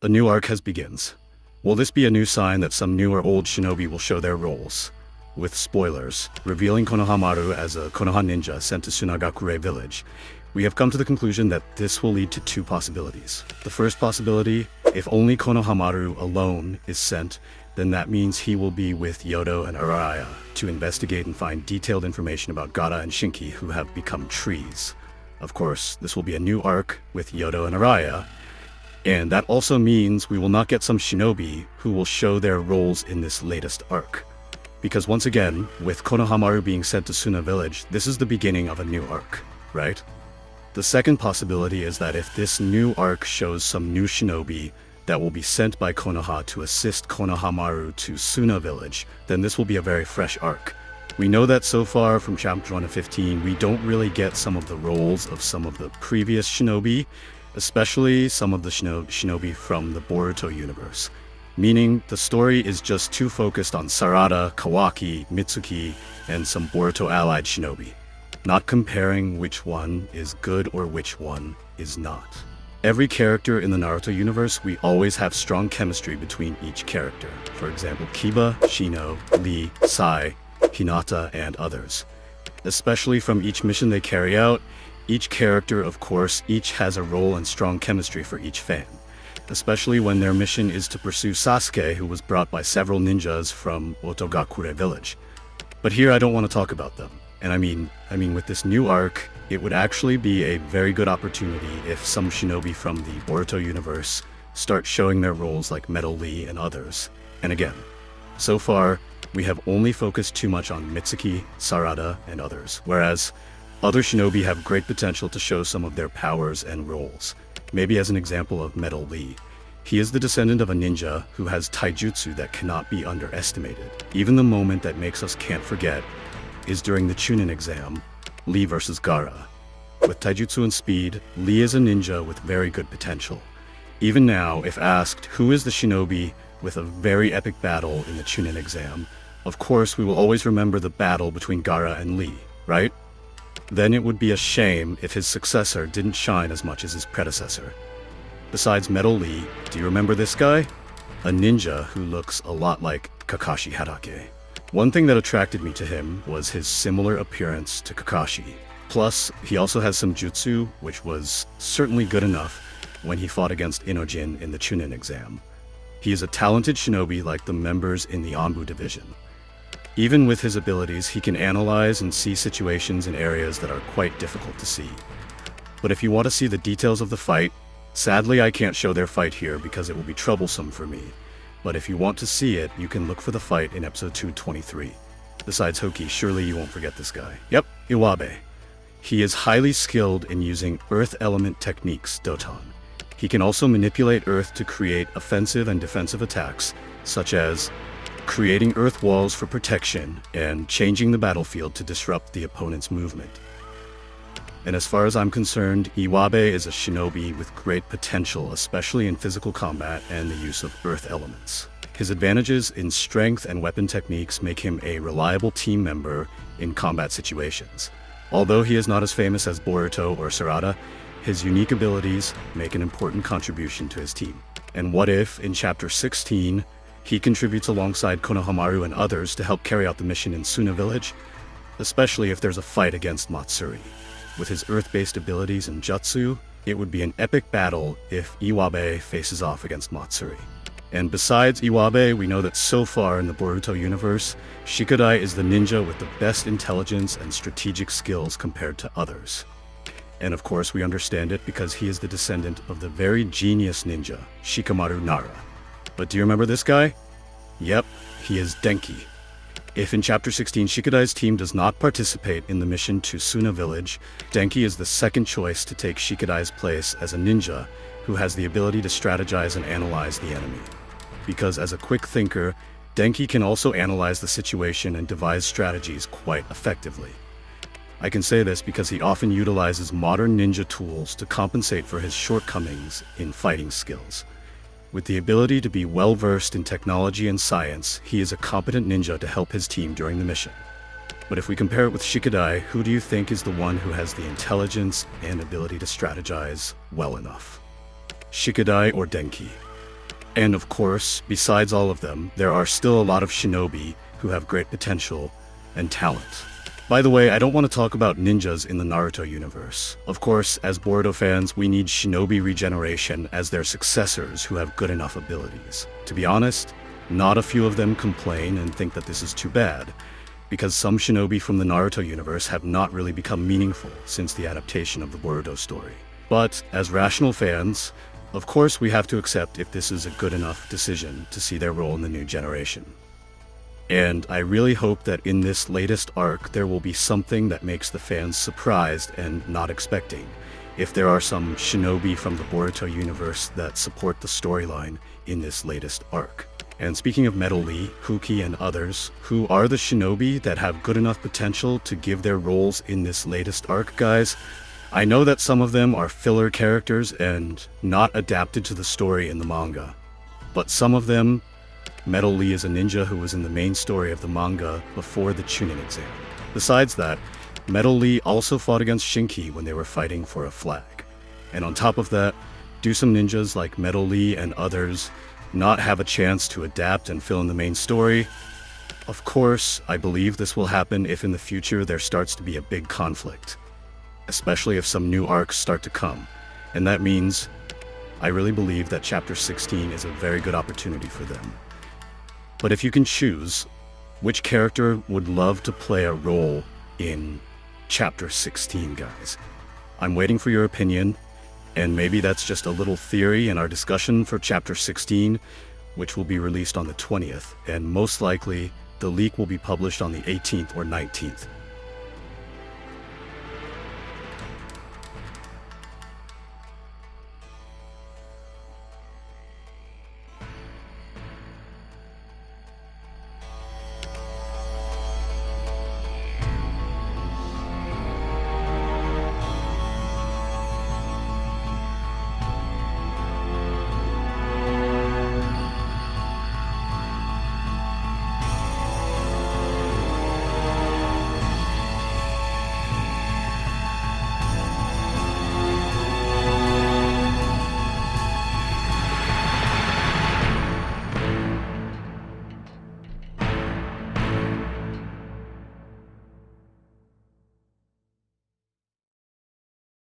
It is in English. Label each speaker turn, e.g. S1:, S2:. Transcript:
S1: A new arc has begins. Will this be a new sign that some new or old shinobi will show their roles? With spoilers, revealing Konohamaru as a Konoha ninja sent to Sunagakure village, we have come to the conclusion that this will lead to two possibilities. The first possibility, if only Konohamaru alone is sent, then that means he will be with Yodo and Araya to investigate and find detailed information about Gaara and Shinki, who have become trees. Of course, this will be a new arc with Yodo and Araya, and that also means we will not get some shinobi who will show their roles in this latest arc. Because once again, with Konohamaru being sent to Suna village, this is the beginning of a new arc, right? The second possibility is that if this new arc shows some new shinobi that will be sent by Konoha to assist Konohamaru to Suna village, then this will be a very fresh arc. We know that so far from chapter 1 to 15, we don't really get some of the roles of some of the previous shinobi, especially some of the shinobi from the Boruto universe. Meaning, the story is just too focused on Sarada, Kawaki, Mitsuki, and some Boruto allied shinobi, not comparing which one is good or which one is not. Every character in the Naruto universe, we always have strong chemistry between each character. For example, Kiba, Shino, Lee, Sai, Hinata, and others. Especially from each mission they carry out, each character, of course, each has a role and strong chemistry for each fan. Especially when their mission is to pursue Sasuke, who was brought by several ninjas from Otogakure village. But here I don't want to talk about them. And I mean with this new arc, it would actually be a very good opportunity if some shinobi from the Boruto universe start showing their roles like Metal Lee and others. And again, so far, we have only focused too much on Mitsuki, Sarada, and others, whereas other shinobi have great potential to show some of their powers and roles. Maybe as an example of Metal Lee. He is the descendant of a ninja who has taijutsu that cannot be underestimated. Even the moment that makes us can't forget is during the Chunin exam, Lee versus Gaara. With taijutsu and speed, Lee is a ninja with very good potential. Even now, if asked who is the shinobi with a very epic battle in the Chunin exam, of course we will always remember the battle between Gaara and Lee, right? Then it would be a shame if his successor didn't shine as much as his predecessor. Besides Metal Lee, do you remember this guy? A ninja who looks a lot like Kakashi Hatake. One thing that attracted me to him was his similar appearance to Kakashi. Plus, he also has some jutsu, which was certainly good enough when he fought against Inojin in the Chunin exam. He is a talented shinobi like the members in the Anbu division. Even with his abilities, he can analyze and see situations in areas that are quite difficult to see. But if you want to see the details of the fight, sadly I can't show their fight here because it will be troublesome for me. But if you want to see it, you can look for the fight in episode 223. Besides Hoki, surely you won't forget this guy. Yep, Iwabe. He is highly skilled in using earth element techniques, Doton. He can also manipulate earth to create offensive and defensive attacks, such as creating earth walls for protection and changing the battlefield to disrupt the opponent's movement. And as far as I'm concerned, Iwabe is a shinobi with great potential, especially in physical combat and the use of earth elements. His advantages in strength and weapon techniques make him a reliable team member in combat situations. Although he is not as famous as Boruto or Sarada, his unique abilities make an important contribution to his team. And what if, in chapter 16, he contributes alongside Konohamaru and others to help carry out the mission in Suna village? Especially if there's a fight against Matsuri. With his earth-based abilities and jutsu, it would be an epic battle if Iwabe faces off against Matsuri. And besides Iwabe, we know that so far in the Boruto universe, Shikadai is the ninja with the best intelligence and strategic skills compared to others. And of course we understand it because he is the descendant of the very genius ninja, Shikamaru Nara. But do you remember this guy? Yep, he is Denki. If in chapter 16 Shikadai's team does not participate in the mission to Suna village, Denki is the second choice to take Shikadai's place as a ninja who has the ability to strategize and analyze the enemy. Because as a quick thinker, Denki can also analyze the situation and devise strategies quite effectively. I can say this because he often utilizes modern ninja tools to compensate for his shortcomings in fighting skills. With the ability to be well-versed in technology and science, he is a competent ninja to help his team during the mission. But if we compare it with Shikadai, who do you think is the one who has the intelligence and ability to strategize well enough? Shikadai or Denki? And of course, besides all of them, there are still a lot of shinobi who have great potential and talent. By the way, I don't want to talk about ninjas in the Naruto universe. Of course, as Boruto fans, we need shinobi regeneration as their successors who have good enough abilities. To be honest, not a few of them complain and think that this is too bad, because some shinobi from the Naruto universe have not really become meaningful since the adaptation of the Boruto story. But as rational fans, of course we have to accept if this is a good enough decision to see their role in the new generation. And I really hope that in this latest arc there will be something that makes the fans surprised and not expecting, if there are some shinobi from the Boruto universe that support the storyline in this latest arc. And speaking of Metal Lee, Huki, and others, who are the shinobi that have good enough potential to give their roles in this latest arc, guys? I know that some of them are filler characters and not adapted to the story in the manga, but some of them, Metal Lee is a ninja who was in the main story of the manga before the Chunin exam. Besides that, Metal Lee also fought against Shinki when they were fighting for a flag. And on top of that, do some ninjas like Metal Lee and others not have a chance to adapt and fill in the main story? Of course, I believe this will happen if in the future there starts to be a big conflict, especially if some new arcs start to come. And that means I really believe that Chapter 16 is a very good opportunity for them. But if you can choose, which character would love to play a role in Chapter 16, guys? I'm waiting for your opinion, and maybe that's just a little theory in our discussion for Chapter 16, which will be released on the 20th, and most likely the leak will be published on the 18th or 19th.